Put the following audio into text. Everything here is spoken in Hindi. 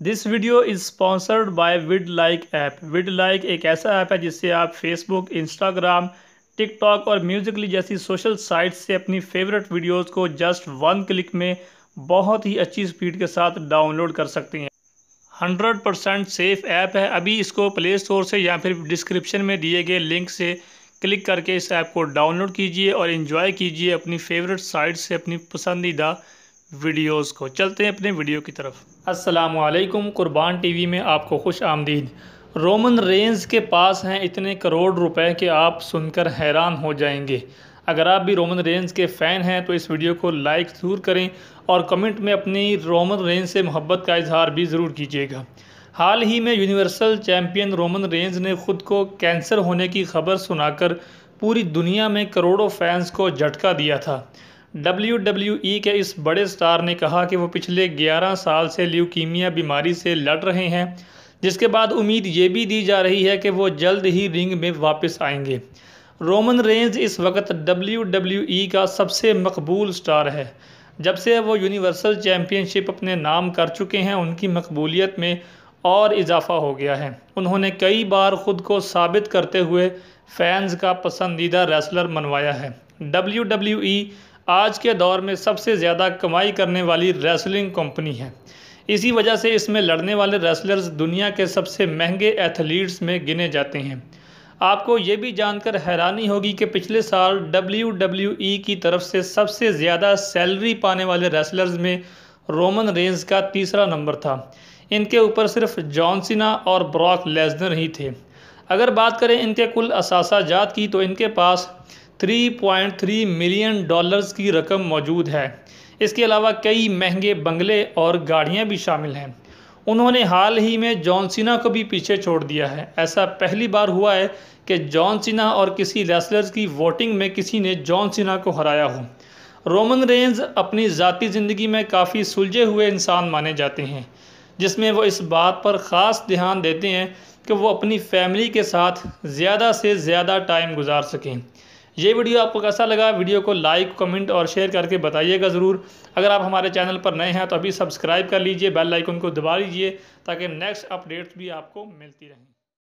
This video is sponsored by Vidlike app. Vidlike एक ऐसा ऐप है जिससे आप फेसबुक, इंस्टाग्राम, टिकटॉक और म्यूजिकली जैसी सोशल साइट्स से अपनी फेवरेट वीडियोस को जस्ट 1 क्लिक में बहुत ही अच्छी स्पीड के साथ डाउनलोड कर सकते हैं। 100% सेफ ऐप है। अभी इसको प्ले स्टोर से या फिर डिस्क्रिप्शन में दिए गए लिंक से क्लिक करके इस ऐप को डाउनलोड कीजिए और एंजॉय कीजिए अपनी फेवरेट साइट से अपनी पसंदीदा वीडियोस को। चलते हैं अपने वीडियो की तरफ। अस्सलामुअलैकुम, कुर्बान टीवी में आपको खुश आमदीद। रोमन रेंज के पास हैं इतने करोड़ रुपए कि आप सुनकर हैरान हो जाएंगे। अगर आप भी रोमन रेंज के फ़ैन हैं तो इस वीडियो को लाइक ज़रूर करें और कमेंट में अपनी रोमन रेंज से मोहब्बत का इजहार भी ज़रूर कीजिएगा। हाल ही में यूनिवर्सल चैम्पियन रोमन रेंज ने खुद को कैंसर होने की खबर सुनाकर पूरी दुनिया में करोड़ों फैंस को झटका दिया था। WWE के इस बड़े स्टार ने कहा कि वो पिछले 11 साल से ल्यूकीमिया बीमारी से लड़ रहे हैं, जिसके बाद उम्मीद ये भी दी जा रही है कि वो जल्द ही रिंग में वापस आएंगे। रोमन रेंज इस वक्त WWE का सबसे मकबूल स्टार है। जब से वो यूनिवर्सल चैम्पियनशिप अपने नाम कर चुके हैं, उनकी मकबूलियत में और इजाफा हो गया है। उन्होंने कई बार खुद को साबित करते हुए फैंस का पसंदीदा रेसलर मनवाया है। WWE आज के दौर में सबसे ज़्यादा कमाई करने वाली रेसलिंग कंपनी है। इसी वजह से इसमें लड़ने वाले रेसलर्स दुनिया के सबसे महंगे एथलीट्स में गिने जाते हैं। आपको ये भी जानकर हैरानी होगी कि पिछले साल WWE की तरफ से सबसे ज़्यादा सैलरी पाने वाले रेसलर्स में रोमन रेंज का तीसरा नंबर था। इनके ऊपर सिर्फ जॉन सीना और ब्रॉक लेसनर ही थे। अगर बात करें इनके कुल असासाजात की तो इनके पास 3.3 मिलियन डॉलर्स की रकम मौजूद है। इसके अलावा कई महंगे बंगले और गाड़ियां भी शामिल हैं। उन्होंने हाल ही में जॉन सीना को भी पीछे छोड़ दिया है। ऐसा पहली बार हुआ है कि जॉन सीना और किसी रेसलर्स की वोटिंग में किसी ने जॉन सीना को हराया हो। रोमन रेंज अपनी ज़ाती ज़िंदगी में काफ़ी सुलझे हुए इंसान माने जाते हैं, जिसमें वो इस बात पर ख़ास ध्यान देते हैं कि वो अपनी फैमिली के साथ ज़्यादा से ज़्यादा टाइम गुजार सकें। ये वीडियो आपको कैसा लगा? वीडियो को लाइक, कमेंट और शेयर करके बताइएगा ज़रूर। अगर आप हमारे चैनल पर नए हैं तो अभी सब्सक्राइब कर लीजिए, बेल आइकन को दबा लीजिए ताकि नेक्स्ट अपडेट्स भी आपको मिलती रहें।